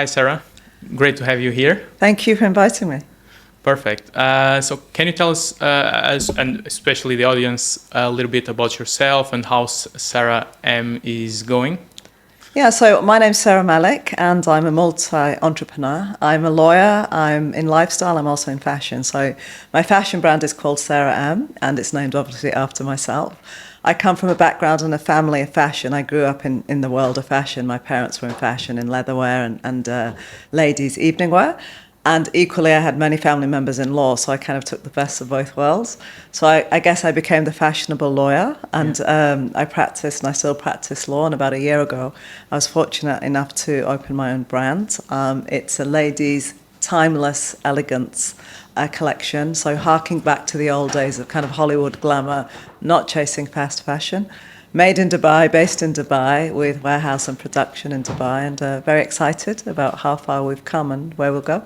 Hi, Sarah. Great to have you here. Thank you for inviting me. Perfect. So can you tell us, and especially the audience, a little bit about yourself and how Sarah M is going? Yeah, so my name's Sarah Malik, and I'm a multi-entrepreneur. I'm a lawyer, I'm in lifestyle, I'm also in fashion. So my fashion brand is called Sarah M, and it's named obviously after myself. I come from a background and a family of fashion. I grew up in the world of fashion. My parents were in fashion, in leatherwear and ladies' evening wear. And equally, I had many family members in law, so I kind of took the best of both worlds. So I guess I became the fashionable lawyer, and I practiced, and I still practice law. And about a year ago, I was fortunate enough to open my own brand. It's a ladies' timeless elegance collection, so harking back to the old days of kind of Hollywood glamour, not chasing fast fashion. Made in Dubai, based in Dubai, with warehouse and production in Dubai, and very excited about how far we've come and where we'll go.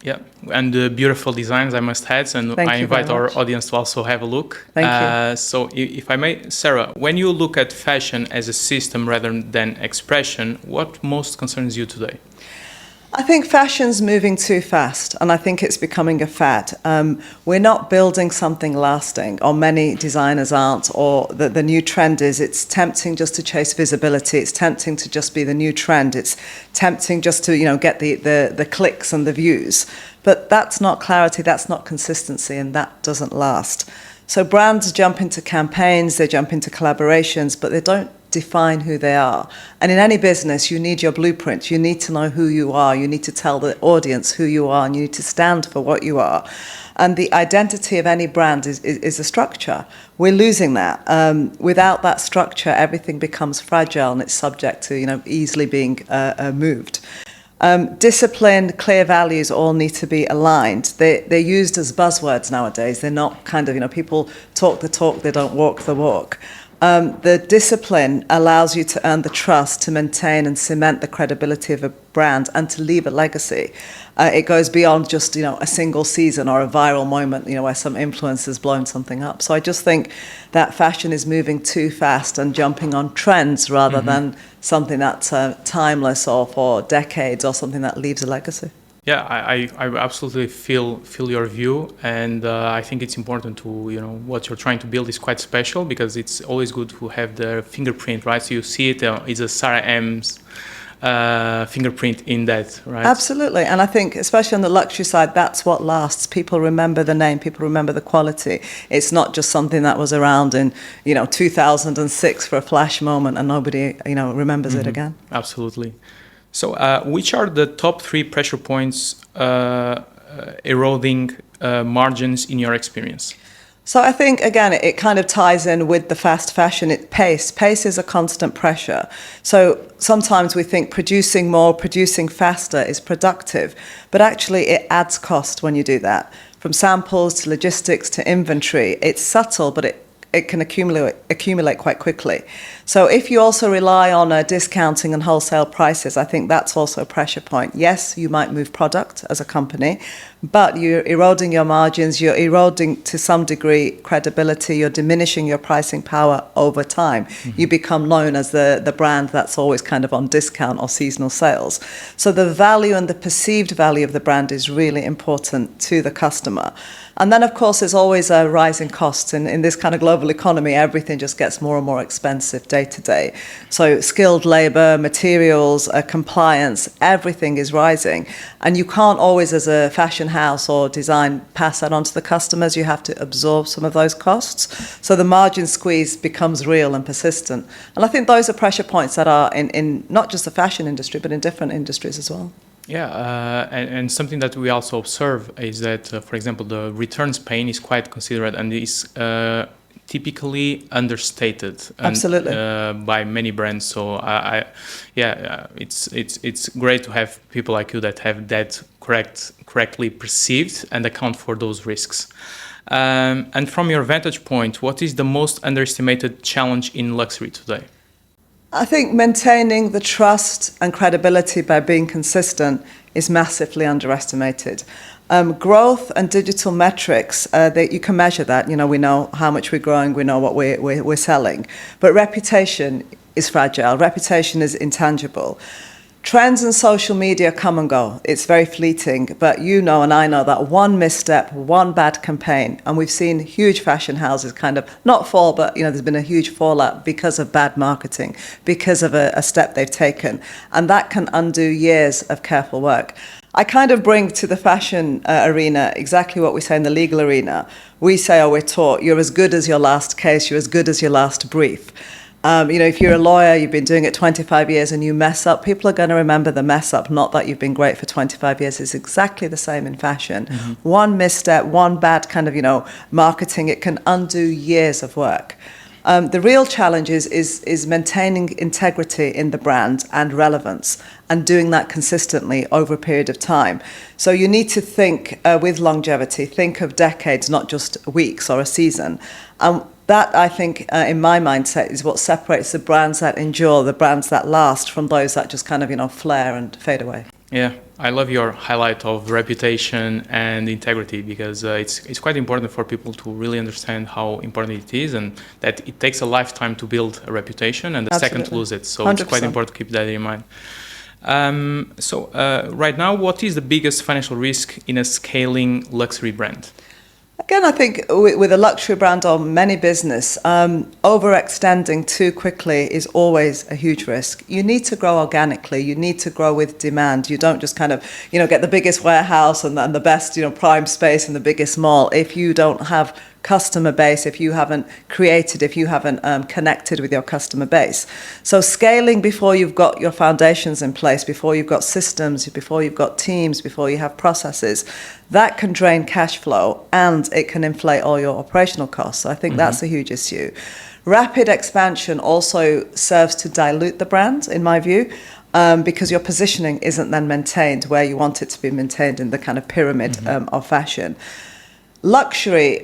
Yeah, and beautiful designs, I must add, and I invite our audience to also have a look. Thank you. So if I may, Sarah, when you look at fashion as a system rather than expression, what most concerns you today? I think fashion's moving too fast, and I think it's becoming a fad. We're not building something lasting, or many designers aren't, or the new trend is it's tempting just to chase visibility. It's tempting to just be the new trend. It's tempting just to get the clicks and the views. But that's not clarity, that's not consistency, and that doesn't last. So brands jump into campaigns, they jump into collaborations, but they don't define who they are. And in any business, you need your blueprint. You need to know who you are. You need to tell the audience who you are, and you need to stand for what you are. And the identity of any brand is a structure. We're losing that. Without that structure, everything becomes fragile, and it's subject to easily being moved. Discipline, clear values all need to be aligned. They're used as buzzwords nowadays. They're not people talk the talk, they don't walk the walk. The discipline allows you to earn the trust, to maintain and cement the credibility of a brand, and to leave a legacy. It goes beyond just a single season or a viral moment where some influencer's blown something up. So I just think that fashion is moving too fast and jumping on trends rather than something that's timeless or for decades, or something that leaves a legacy. Yeah, I absolutely feel your view, and I think it's important to what you're trying to build is quite special, because it's always good to have the fingerprint, right? So you see it, it's a Sarah M's fingerprint in that, right? Absolutely, and I think especially on the luxury side, that's what lasts. People remember the name, people remember the quality. It's not just something that was around in 2006 for a flash moment and nobody remembers it again. Absolutely. So which are the top 3 pressure points eroding margins in your experience? So I think, again, it kind of ties in with the fast fashion. Pace. Pace is a constant pressure. So sometimes we think producing more, producing faster is productive, but actually it adds cost when you do that. From samples to logistics to inventory, it's subtle, but it can accumulate quite quickly. So if you also rely on discounting and wholesale prices, I think that's also a pressure point. Yes, you might move product as a company, but you're eroding your margins, you're eroding to some degree credibility, you're diminishing your pricing power over time. You become known as the brand that's always kind of on discount or seasonal sales. So the value and the perceived value of the brand is really important to the customer. And then, of course, there's always a rising cost. In this kind of global economy, everything just gets more and more expensive day to day. So skilled labor, materials, compliance, everything is rising. And you can't always, as a fashion house or design, pass that on to the customers. You have to absorb some of those costs. So the margin squeeze becomes real and persistent. And I think those are pressure points that are in not just the fashion industry, but in different industries as well. Yeah, and something that we also observe is that, for example, the returns pain is quite considerate and is typically understated. Absolutely. By many brands. So it's great to have people like you that have that correctly perceived and account for those risks. And from your vantage point, what is the most underestimated challenge in luxury today? I think maintaining the trust and credibility by being consistent is massively underestimated. Growth and digital metrics, you can measure that. We know how much we're growing, we know what we're selling. But reputation is fragile. Reputation is intangible. Trends and social media come and go. It's very fleeting, but you know and I know that one misstep, one bad campaign, and we've seen huge fashion houses kind of not fall, but there's been a huge fallout because of bad marketing, because of a step they've taken, and that can undo years of careful work. I kind of bring to the fashion arena exactly what we say in the legal arena. We say, or we're taught, you're as good as your last case, you're as good as your last brief. If you're a lawyer, you've been doing it 25 years and you mess up, people are going to remember the mess up, not that you've been great for 25 years. It's exactly the same in fashion. Mm-hmm. One misstep, one bad kind of, marketing, it can undo years of work. The real challenge is maintaining integrity in the brand and relevance and doing that consistently over a period of time. So you need to think with longevity, think of decades, not just weeks or a season. That, I think, in my mindset, is what separates the brands that endure, the brands that last, from those that just kind of, flare and fade away. Yeah, I love your highlight of reputation and integrity, because it's quite important for people to really understand how important it is, and that it takes a lifetime to build a reputation and a Absolutely. second to lose it. So 100%. It's quite important to keep that in mind. Right now, what is the biggest financial risk in a scaling luxury brand? Again, I think with a luxury brand or many business, overextending too quickly is always a huge risk. You need to grow organically. You need to grow with demand. You don't just kind of, get the biggest warehouse and the best, prime space and the biggest mall if you don't have customer base, if you haven't created, if you haven't connected with your customer base. So scaling before you've got your foundations in place, before you've got systems, before you've got teams, before you have processes, that can drain cash flow and it can inflate all your operational costs. So I think that's a huge issue. Rapid expansion also serves to dilute the brand, in my view, because your positioning isn't then maintained where you want it to be maintained in the kind of pyramid of fashion. Luxury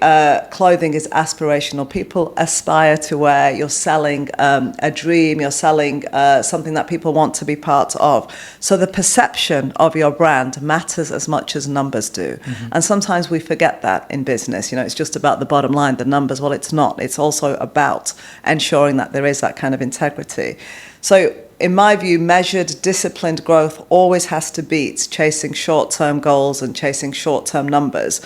clothing is aspirational. People aspire to wear. You're selling a dream. You're selling something that people want to be part of. So the perception of your brand matters as much as numbers do. And sometimes we forget that in business. It's just about the bottom line, the numbers. Well, it's not. It's also about ensuring that there is that kind of integrity. So in my view, measured, disciplined growth always has to beat chasing short-term goals and chasing short-term numbers.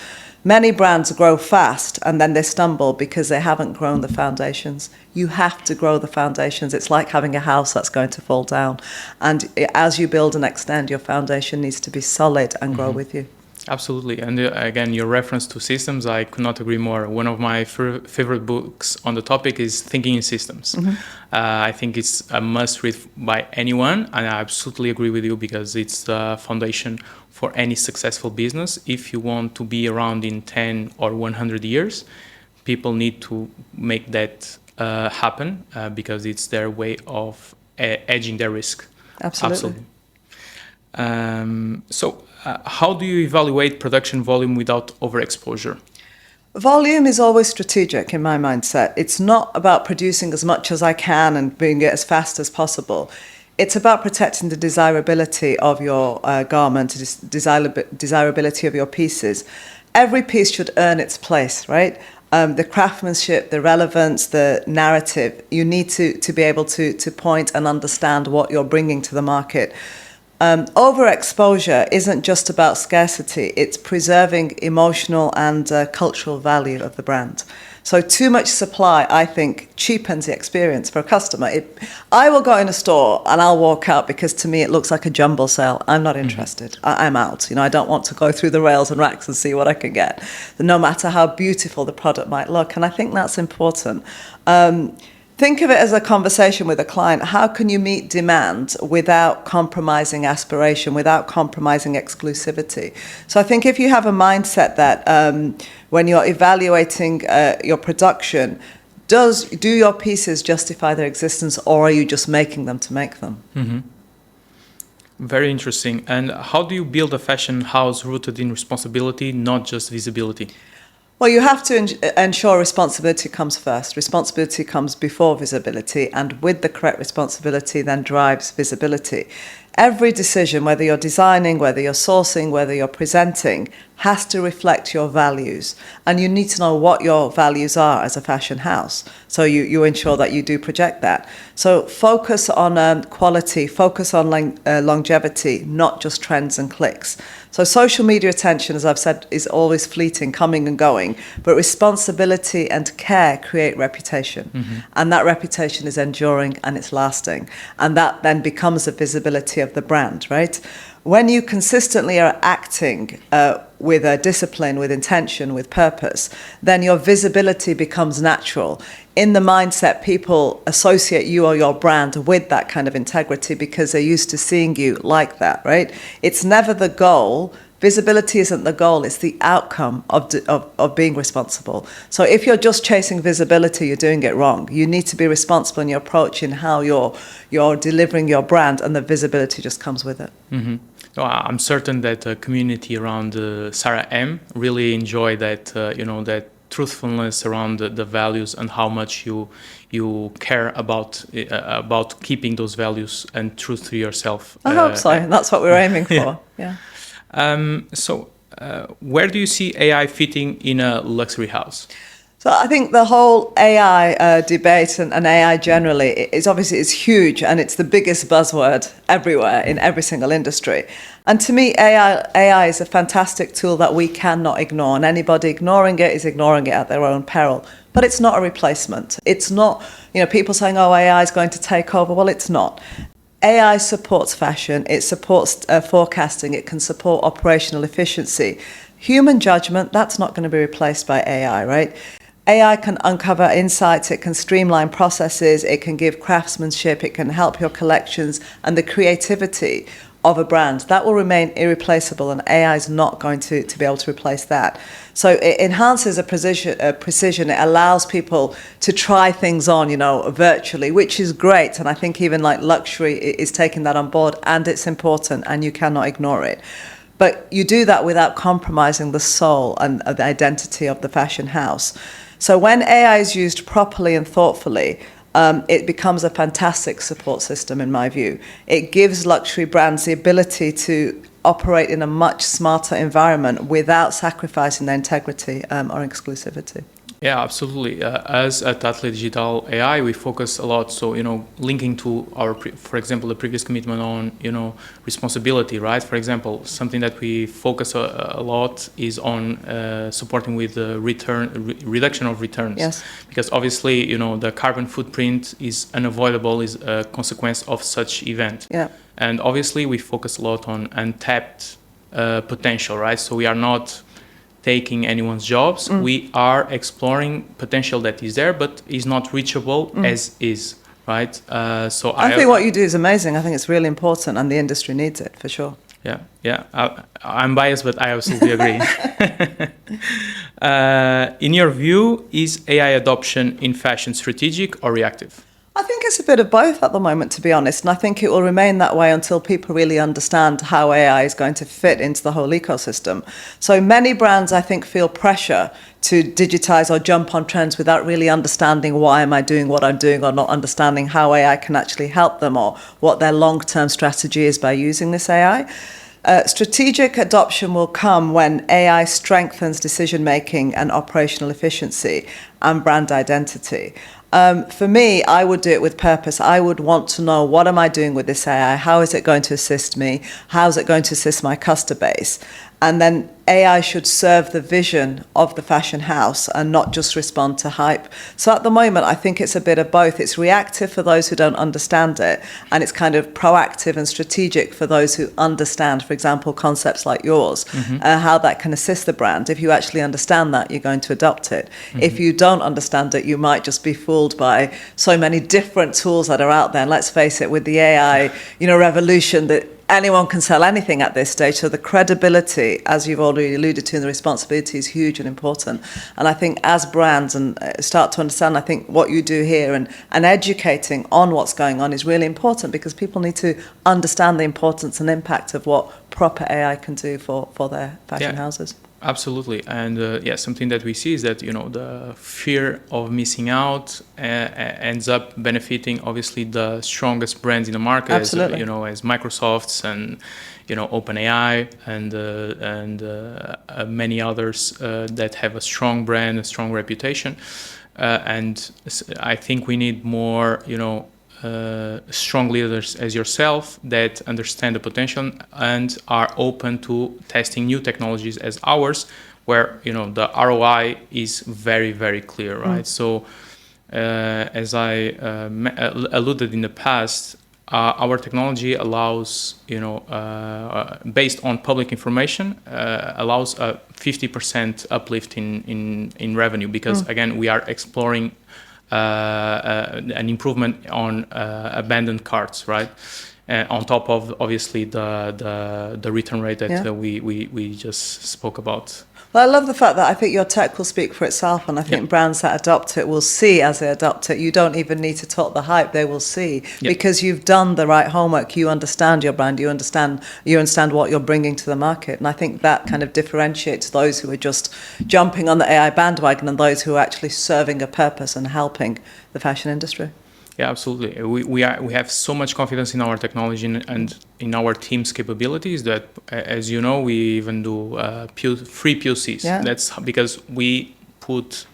Many brands grow fast and then they stumble because they haven't grown the foundations. You have to grow the foundations. It's like having a house that's going to fall down. And as you build and extend, your foundation needs to be solid and grow with you. Absolutely. And again, your reference to systems, I could not agree more. One of my favorite books on the topic is Thinking in Systems. I think it's a must read by anyone, and I absolutely agree with you, because it's the foundation for any successful business. If you want to be around in 10 or 100 years, people need to make that happen, because it's their way of edging their risk. Absolutely. How do you evaluate production volume without overexposure? Volume is always strategic in my mindset. It's not about producing as much as I can and doing it as fast as possible. It's about protecting the desirability of your garment, desirability of your pieces. Every piece should earn its place, right? The craftsmanship, the relevance, the narrative. You need to be able to point and understand what you're bringing to the market. Overexposure isn't just about scarcity, it's preserving emotional and cultural value of the brand. So too much supply, I think, cheapens the experience for a customer. I will go in a store and I'll walk out because to me it looks like a jumble sale. I'm not interested. I'm out. I don't want to go through the rails and racks and see what I can get, no matter how beautiful the product might look. And I think that's important. Think of it as a conversation with a client. How can you meet demand without compromising aspiration, without compromising exclusivity? So I think if you have a mindset that when you're evaluating your production, do your pieces justify their existence, or are you just making them to make them? Very interesting. And how do you build a fashion house rooted in responsibility, not just visibility? Well, you have to ensure responsibility comes first. Responsibility comes before visibility, and with the correct responsibility then drives visibility. Every decision, whether you're designing, whether you're sourcing, whether you're presenting, has to reflect your values. And you need to know what your values are as a fashion house. So you ensure that you do project that. So focus on quality, focus on longevity, not just trends and clicks. So social media attention, as I've said, is always fleeting, coming and going. But responsibility and care create reputation. And that reputation is enduring and it's lasting. And that then becomes the visibility of the brand, right? When you consistently are acting with a discipline, with intention, with purpose, then your visibility becomes natural. In the mindset, people associate you or your brand with that kind of integrity because they're used to seeing you like that, right? It's never the goal. Visibility isn't the goal, it's the outcome of being responsible. So if you're just chasing visibility, you're doing it wrong. You need to be responsible in your approach in how you're delivering your brand, and the visibility just comes with it. So I'm certain that the community around Sarah M really enjoy that, that truthfulness around the values and how much you care about keeping those values and truth to yourself. I hope so. That's what we're aiming for. Yeah. So where do you see AI fitting in a luxury house? So I think the whole AI debate and AI generally is huge, and it's the biggest buzzword everywhere in every single industry. And to me, AI is a fantastic tool that we cannot ignore, and anybody ignoring it is ignoring it at their own peril. But it's not a replacement. It's not, people saying, oh, AI is going to take over. Well, it's not. AI supports fashion, it supports forecasting, it can support operational efficiency. Human judgment, that's not going to be replaced by AI, right? AI can uncover insights, it can streamline processes, it can give craftsmanship, it can help your collections and the creativity of a brand. That will remain irreplaceable, and AI is not going to be able to replace that. So it enhances precision. It allows people to try things on, virtually, which is great. And I think even like luxury is taking that on board, and it's important, and you cannot ignore it. But you do that without compromising the soul and the identity of the fashion house. So when AI is used properly and thoughtfully, it becomes a fantastic support system, in my view. It gives luxury brands the ability to operate in a much smarter environment without sacrificing their integrity or exclusivity. Yeah, absolutely. As at Atelier Digital AI, we focus a lot. So, linking to our, for example, the previous commitment on, responsibility, right? For example, something that we focus a lot is on supporting with the reduction of returns. Yes. Because obviously, the carbon footprint is unavoidable, is a consequence of such event. Yeah. And obviously, we focus a lot on untapped potential, right? So we are not taking anyone's jobs. We are exploring potential that is there, but is not reachable as is, right? So I think what you do is amazing. I think it's really important, and the industry needs it for sure. Yeah. I'm biased, but I absolutely agree. In your view, is AI adoption in fashion strategic or reactive? I think it's a bit of both at the moment, to be honest, and I think it will remain that way until people really understand how AI is going to fit into the whole ecosystem. So many brands, I think, feel pressure to digitize or jump on trends without really understanding why am I doing what I'm doing, or not understanding how AI can actually help them, or what their long-term strategy is by using this AI. Strategic adoption will come when AI strengthens decision-making and operational efficiency and brand identity. For me, I would do it with purpose. I would want to know, what am I doing with this AI? How is it going to assist me? How is it going to assist my customer base? And then AI should serve the vision of the fashion house and not just respond to hype. So at the moment, I think it's a bit of both. It's reactive for those who don't understand it, and it's kind of proactive and strategic for those who understand, for example, concepts like yours, how that can assist the brand. If you actually understand that, you're going to adopt it. If you don't understand it, you might just be fooled by so many different tools that are out there. And let's face it, with the AI, revolution, that anyone can sell anything at this stage. So the credibility, as you've already alluded to, and the responsibility is huge and important. And I think as brands and start to understand, I think what you do here and educating on what's going on is really important, because people need to understand the importance and impact of what proper AI can do for their fashion houses. Absolutely, and something that we see is that the fear of missing out ends up benefiting obviously the strongest brands in the market, Absolutely. as Microsoft's and OpenAI and many others that have a strong brand, a strong reputation, I think we need more strong leaders as yourself that understand the potential and are open to testing new technologies as ours, where the ROI is very, very clear, right? So as I alluded in the past, our technology allows, based on public information, allows a 50% uplift in revenue, because again we are exploring an improvement on abandoned carts, right? On top of obviously the return rate that we just spoke about. Well, I love the fact that I think your tech will speak for itself, and I think brands that adopt it will see as they adopt it. You don't even need to talk the hype; they will see because you've done the right homework. You understand your brand. You understand what you're bringing to the market, and I think that kind of differentiates those who are just jumping on the AI bandwagon and those who are actually serving a purpose and helping the fashion industry. Yeah, absolutely. We have so much confidence in our technology and in our team's capabilities that, as you know, we even do free POCs. Yeah. That's because we put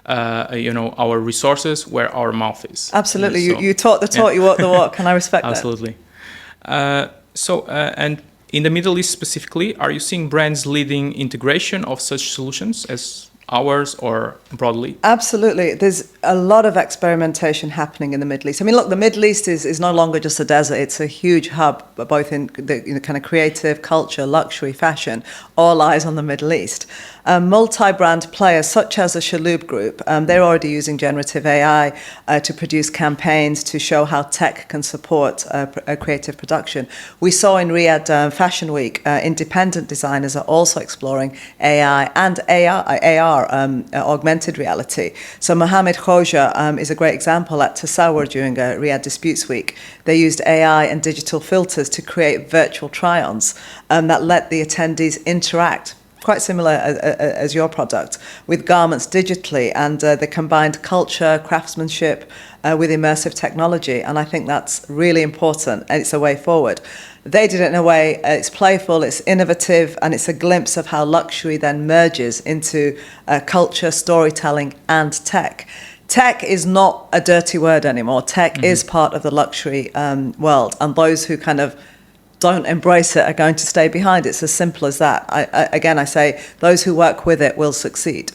our resources where our mouth is. Absolutely. So, you talk the talk, you walk the walk, and I respect that. Absolutely. And in the Middle East specifically, are you seeing brands leading integration of such solutions as ours or broadly? Absolutely. There's a lot of experimentation happening in the Middle East. I mean, look, the Middle East is no longer just a desert. It's a huge hub, both in the kind of creative, culture, luxury, fashion. All eyes on the Middle East. Multi-brand players such as the Shaloub Group, they're already using generative AI to produce campaigns to show how tech can support creative production. We saw in Riyadh Fashion Week, independent designers are also exploring AI and AR, augmented reality. So Mohamed Khoja is a great example at Tasawwur during Riyadh Disputes Week. They used AI and digital filters to create virtual try-ons that let the attendees interact, quite similar as your product, with garments digitally, and they combined culture, craftsmanship with immersive technology, and I think that's really important, and it's a way forward. They did it in a way, it's playful, it's innovative, and it's a glimpse of how luxury then merges into culture, storytelling, and tech. Tech is not a dirty word anymore. Tech is part of the luxury world, and those who kind of don't embrace it are going to stay behind. It's as simple as that. I say those who work with it will succeed.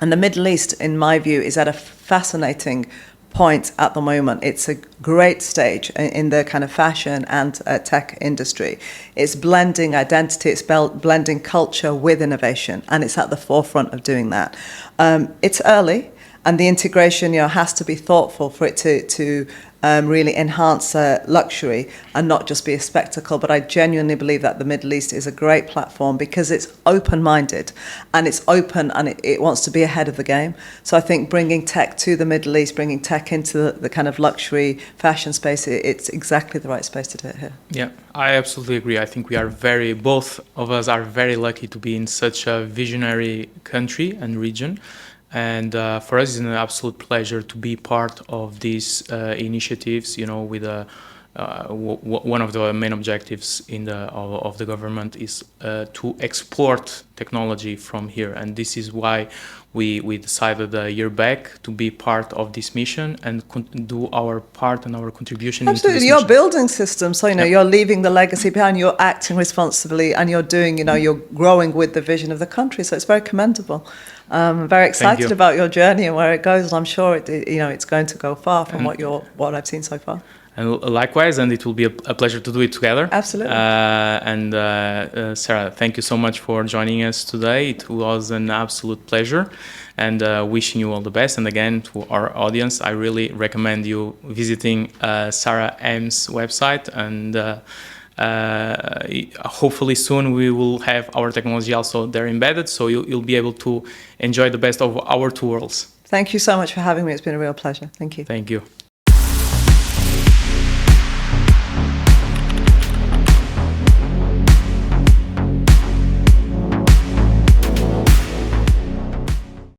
And the Middle East, in my view, is at a fascinating point at the moment. It's a great stage in the kind of fashion and tech industry. It's blending identity, it's blending culture with innovation, and it's at the forefront of doing that. It's early, and the integration, has to be thoughtful for it to really enhance luxury and not just be a spectacle. But I genuinely believe that the Middle East is a great platform because it's open-minded and it's open and it wants to be ahead of the game. So I think bringing tech to the Middle East, bringing tech into the kind of luxury fashion space, it's exactly the right space to do it here. Yeah, I absolutely agree. I think both of us are very lucky to be in such a visionary country and region. And for us, it's an absolute pleasure to be part of these initiatives. With one of the main objectives of the government is to export technology from here, and this is why we decided a year back to be part of this mission and do our part and our contribution. Absolutely, into this you're mission. building systems, so you're leaving the legacy behind. You're acting responsibly, and you're doing, you're growing with the vision of the country. So it's very commendable. I'm very excited about your journey and where it goes, and I'm sure it's going to go far from what I've seen so far. And likewise, and it will be a pleasure to do it together. Absolutely. Sarah, thank you so much for joining us today. It was an absolute pleasure, and wishing you all the best. And again, to our audience, I really recommend you visiting Sarah M's website, and hopefully soon we will have our technology also there embedded, so you'll be able to enjoy the best of our two worlds. Thank you so much for having me. It's been a real pleasure. Thank you. Thank you.